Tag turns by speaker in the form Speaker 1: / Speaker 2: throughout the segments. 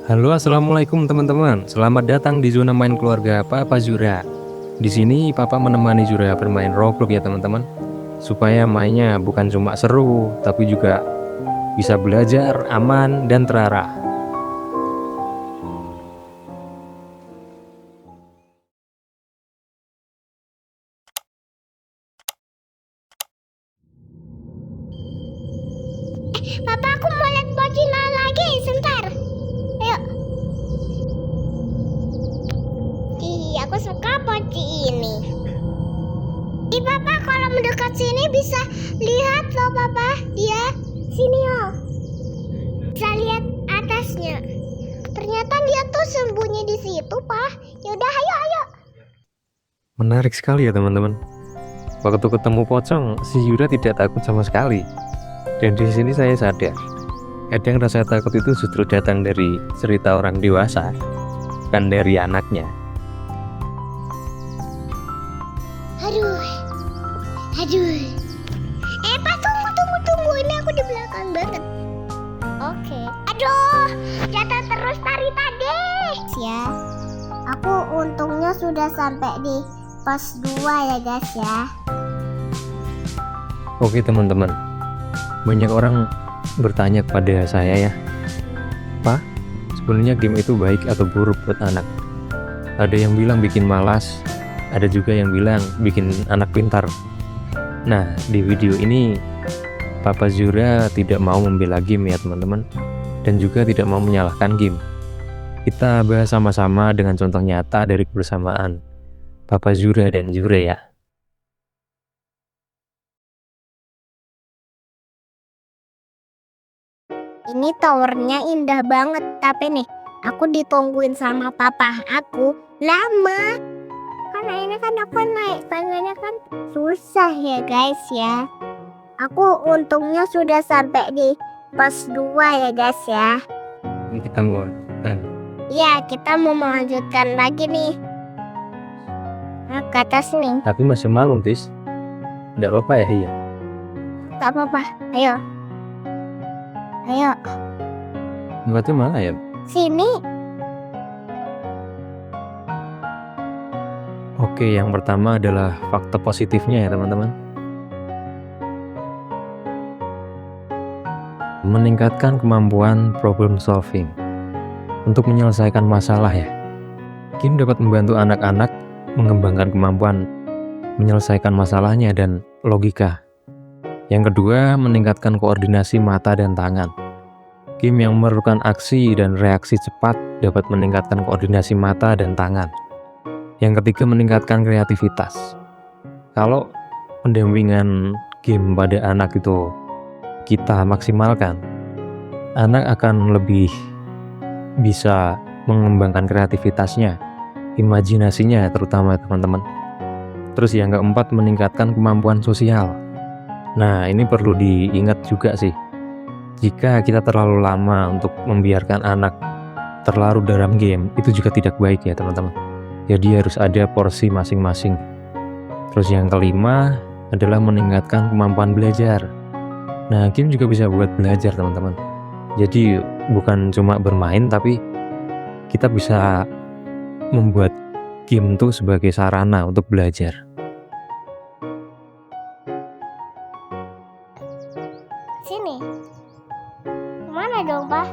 Speaker 1: Halo, assalamualaikum teman-teman. Selamat datang di zona main keluarga Papa Zura. Di sini Papa menemani Zura bermain Roblox ya teman-teman. Supaya mainnya bukan cuma seru, tapi juga bisa belajar aman dan terarah.
Speaker 2: Papa, aku mau lihat bocina lagi, sebentar. Ayo. Ih, aku suka poci ini. Ih, Papa, kalau mendekat sini bisa lihat loh, Papa. Dia sini loh. Bisa lihat atasnya. Ternyata dia tuh sembunyi di situ, Pak. Yaudah, ayo.
Speaker 1: Menarik sekali ya teman-teman. Waktu ketemu pocong, si Zura tidak takut sama sekali. Dan di sini saya sadar, kadang rasa takut itu justru datang dari cerita orang dewasa, bukan dari anaknya.
Speaker 2: Aduh. Pak, tunggu. Ini aku di belakang banget. Oke. Aduh, jatuh terus tadi. Ya, aku untungnya sudah sampai di pos 2 ya guys ya.
Speaker 1: Oke teman-teman, banyak orang bertanya kepada saya ya, Pak, sebenarnya game itu baik atau buruk buat anak? Ada yang bilang bikin malas, ada juga yang bilang bikin anak pintar. Nah, di video ini Papa Zura tidak mau membela game ya teman-teman, dan juga tidak mau menyalahkan game. Kita bahas sama-sama dengan contoh nyata dari kebersamaan Papa Zura dan Zura ya.
Speaker 2: Ini towernya indah banget, tapi nih aku ditungguin sama papa aku lama. Karena ini kan aku naik tangannya kan susah ya guys ya. Aku untungnya sudah sampai di pos 2 ya guys ya.
Speaker 1: Ini kita mau.
Speaker 2: Ya, kita mau melanjutkan lagi nih. Nah, ke atas nih.
Speaker 1: Tapi masih malu, Tis. Tidak apa-apa ya, iya.
Speaker 2: Tak apa-apa. Ayo.
Speaker 1: Tempatnya mana ya?
Speaker 2: Sini.
Speaker 1: Oke, yang pertama adalah fakta positifnya ya teman-teman. Meningkatkan kemampuan problem solving untuk menyelesaikan masalah ya. Game dapat membantu anak-anak mengembangkan kemampuan menyelesaikan masalahnya dan logika. Yang kedua, meningkatkan koordinasi mata dan tangan. Game yang memerlukan aksi dan reaksi cepat dapat meningkatkan koordinasi mata dan tangan. Yang ketiga, meningkatkan kreativitas. Kalau pendampingan game pada anak itu kita maksimalkan, anak akan lebih bisa mengembangkan kreativitasnya, imajinasinya terutama teman-teman. Terus yang keempat, meningkatkan kemampuan sosial. Nah, ini perlu diingat juga sih. Jika kita terlalu lama untuk membiarkan anak terlarut dalam game, itu juga tidak baik ya teman-teman. Jadi harus ada porsi masing-masing. Terus yang kelima adalah meningkatkan kemampuan belajar. Nah, game juga bisa buat belajar teman-teman. Jadi bukan cuma bermain, tapi kita bisa membuat game itu sebagai sarana untuk belajar.
Speaker 2: Sini. Kemana dong, Pak?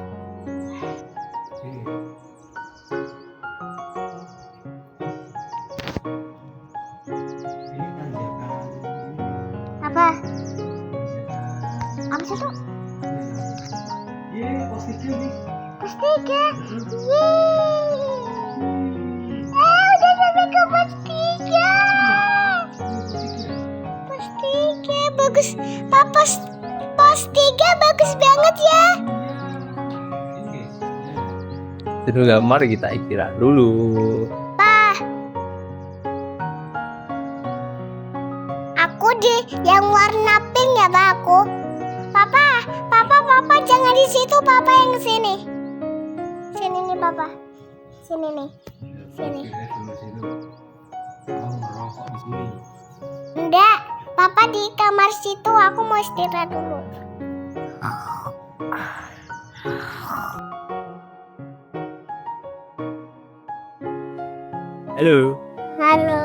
Speaker 2: Apa? Apa sih tuh? Pos 3 nih. Pos 3? Yeay. Udah sampai ke pos 3. Pos 3 bagus. Papa, pos 3 bagus banget ya.
Speaker 1: Itu gambar kita istirahat dulu.
Speaker 2: Aku di yang warna pink ya, Pak, aku. Papa jangan di situ, Papa yang sini. Sini nih, Papa. Sini nih. Sini. Enggak, Papa di kamar situ, aku mau istirahat dulu.
Speaker 1: Halo.
Speaker 2: Halo.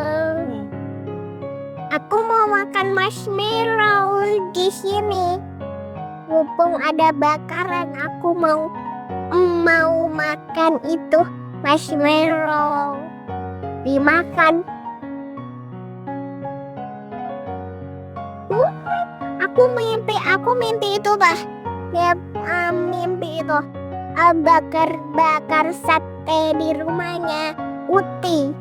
Speaker 2: Aku mau makan marshmallow di sini. Mumpung ada bakaran, aku mau makan itu marshmallow. Dimakan. Aku mimpi itu bah. Mimpi itu bakar sate di rumahnya Uti.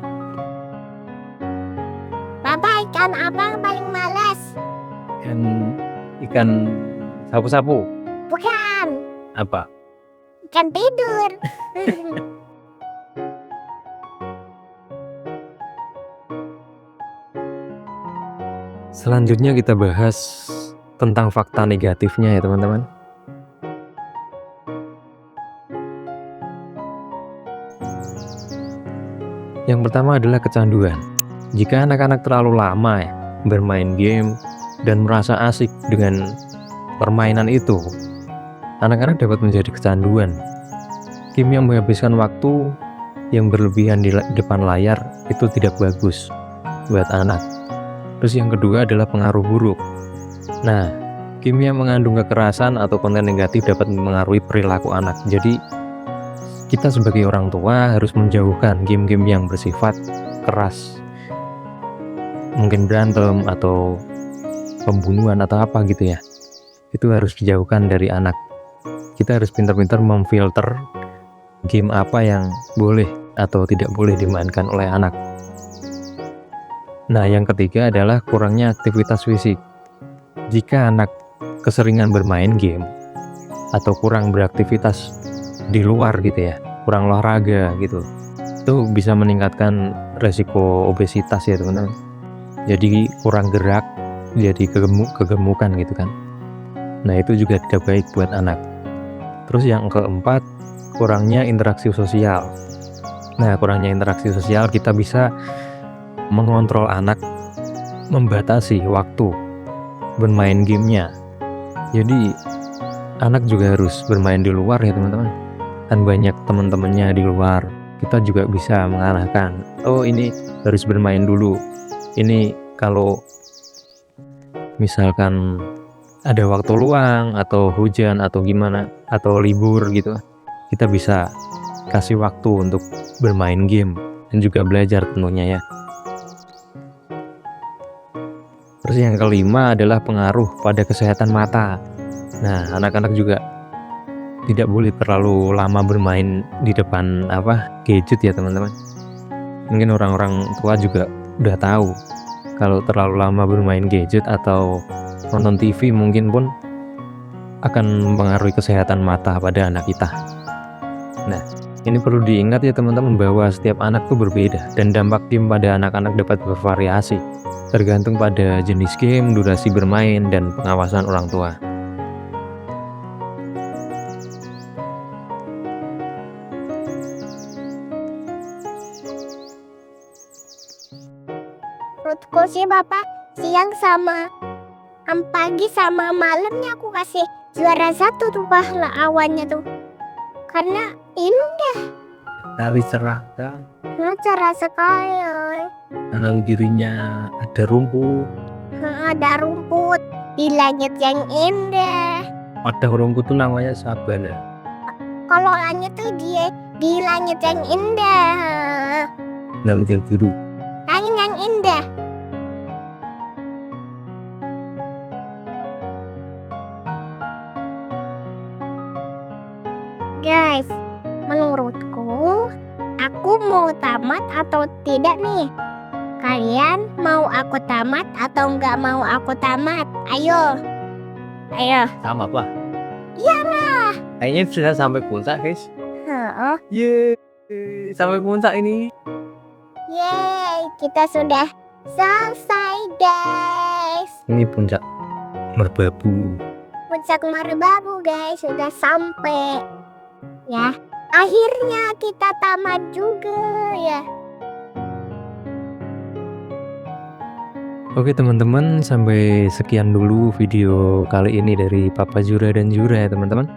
Speaker 2: Papa, ikan apa yang paling malas?
Speaker 1: Ikan sapu-sapu.
Speaker 2: Bukan,
Speaker 1: Apa?
Speaker 2: ikan tidur.
Speaker 1: Selanjutnya kita bahas tentang fakta negatifnya ya teman-teman. Yang pertama adalah kecanduan. Jika anak-anak terlalu lama bermain game dan merasa asik dengan permainan itu, anak-anak dapat menjadi kecanduan. Game yang menghabiskan waktu yang berlebihan di depan layar itu tidak bagus buat anak. Terus yang kedua adalah pengaruh buruk. Nah, game yang mengandung kekerasan atau konten negatif dapat mempengaruhi perilaku anak. Jadi, kita sebagai orang tua harus menjauhkan game-game yang bersifat keras. Mungkin berantem atau pembunuhan atau apa gitu ya. Itu harus dijauhkan dari anak. Kita harus pintar-pintar memfilter game apa yang boleh atau tidak boleh dimainkan oleh anak. Nah, yang ketiga adalah kurangnya aktivitas fisik. Jika anak keseringan bermain game atau kurang beraktivitas di luar gitu ya, kurang olahraga gitu, itu bisa meningkatkan resiko obesitas ya teman-teman. Jadi kurang gerak, jadi kegemukan gitu kan. Nah, itu juga tidak baik buat anak. Terus yang keempat, kurangnya interaksi sosial. Nah, kurangnya interaksi sosial kita bisa mengontrol anak, membatasi waktu bermain gamenya. Jadi anak juga harus bermain di luar ya teman-teman. Kan banyak teman-temannya di luar. Kita juga bisa mengarahkan, oh ini harus bermain dulu. Ini kalau misalkan ada waktu luang atau hujan atau gimana atau libur gitu, kita bisa kasih waktu untuk bermain game dan juga belajar tentunya ya. Terus yang kelima adalah pengaruh pada kesehatan mata. Nah, anak-anak juga tidak boleh terlalu lama bermain di depan gadget ya teman-teman. Mungkin orang-orang tua juga udah tahu kalau terlalu lama bermain gadget atau nonton TV mungkin pun akan mempengaruhi kesehatan mata pada anak kita. Nah, ini perlu diingat ya teman-teman bahwa setiap anak tuh berbeda dan dampak game pada anak-anak dapat bervariasi, tergantung pada jenis game, durasi bermain, dan pengawasan orang tua.
Speaker 2: Menurutku sih Bapak, siang sama pagi sama malamnya aku kasih juara 1 tuh pahlawannya tuh. Karena indah.
Speaker 1: Dari cerahkan,
Speaker 2: Cerah sekali.
Speaker 1: kanan kirinya ada rumput.
Speaker 2: Ada rumput di langit yang indah.
Speaker 1: Ada rumput tuh namanya sabana.
Speaker 2: Kalau langit tuh dia di langit yang indah.
Speaker 1: Langit yang biru.
Speaker 2: Langit yang indah. Guys, menurutku aku mau tamat atau tidak nih? Kalian mau aku tamat atau nggak mau aku tamat? Ayo.
Speaker 1: Sama apa?
Speaker 2: Iyalah.
Speaker 1: Kayaknya sudah sampai puncak guys.
Speaker 2: Heeh.
Speaker 1: Yeay, sampai puncak ini.
Speaker 2: Yeay, kita sudah selesai guys.
Speaker 1: Ini puncak merbabu.
Speaker 2: Puncak Merbabu guys, sudah sampai. Ya, akhirnya kita tamat juga ya.
Speaker 1: Oke teman-teman, sampai sekian dulu video kali ini dari Papa Jura dan Jura ya teman-teman.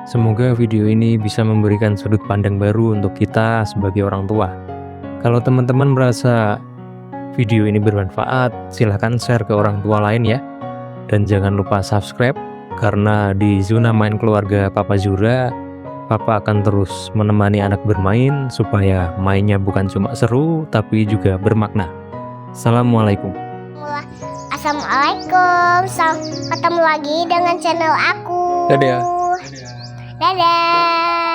Speaker 1: Semoga video ini bisa memberikan sudut pandang baru untuk kita sebagai orang tua. Kalau teman-teman merasa video ini bermanfaat, silahkan share ke orang tua lain ya. Dan jangan lupa subscribe, karena di zona main keluarga Papa Zura, Papa akan terus menemani anak bermain supaya mainnya bukan cuma seru, tapi juga bermakna. Assalamualaikum.
Speaker 2: Assalamualaikum. Sampai ketemu lagi dengan channel aku.
Speaker 1: Dadah.
Speaker 2: Dadah.